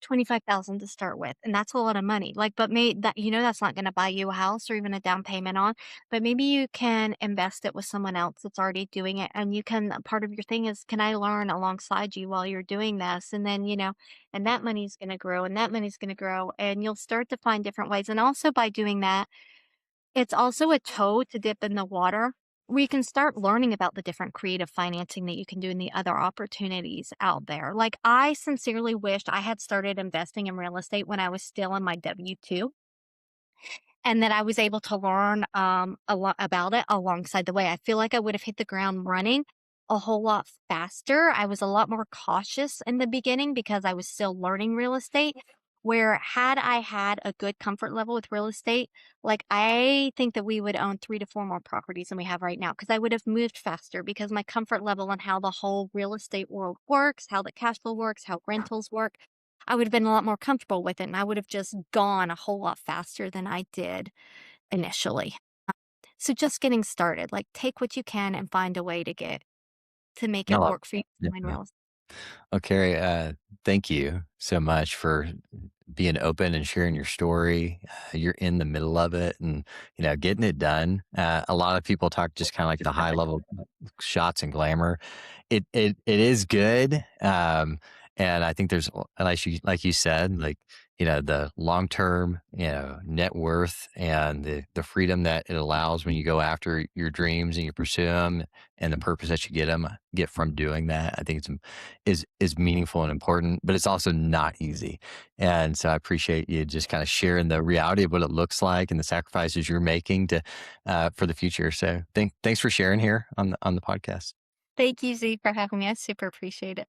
25,000 to start with, and that's a lot of money. Like, but that's not gonna buy you a house or even a down payment on, but maybe you can invest it with someone else that's already doing it, and you can part of your thing is, "Can I learn alongside you while you're doing this?" And then, and that money's gonna grow, and that money's gonna grow, and you'll start to find different ways, and also by doing that, it's also a toe to dip in the water where you can start learning about the different creative financing that you can do and the other opportunities out there. Like, I sincerely wished I had started investing in real estate when I was still in my W 2, and that I was able to learn a lot about it alongside the way. I feel like I would have hit the ground running a whole lot faster. I was a lot more cautious in the beginning because I was still learning real estate. Where had I had a good comfort level with real estate, like, I think that we would own 3 to 4 more properties than we have right now because I would have moved faster because my comfort level on how the whole real estate world works, how the cash flow works, how rentals work, I would have been a lot more comfortable with it, and I would have just gone a whole lot faster than I did initially. So just getting started, like, take what you can and find a way to make I it love work for you it. in Yeah. real estate. Well, Carrie, thank you so much for being open and sharing your story. You're in the middle of it and, getting it done. A lot of people talk just kind of like the high level shots and glamour. It is good. And I think there's, like you said, like, the long term, net worth and the freedom that it allows when you go after your dreams and you pursue them and the purpose that you get from doing that. I think is meaningful and important, but it's also not easy. And so I appreciate you just kind of sharing the reality of what it looks like and the sacrifices you're making to for the future. So thanks for sharing here on the podcast. Thank you, Z, for having me. I super appreciate it.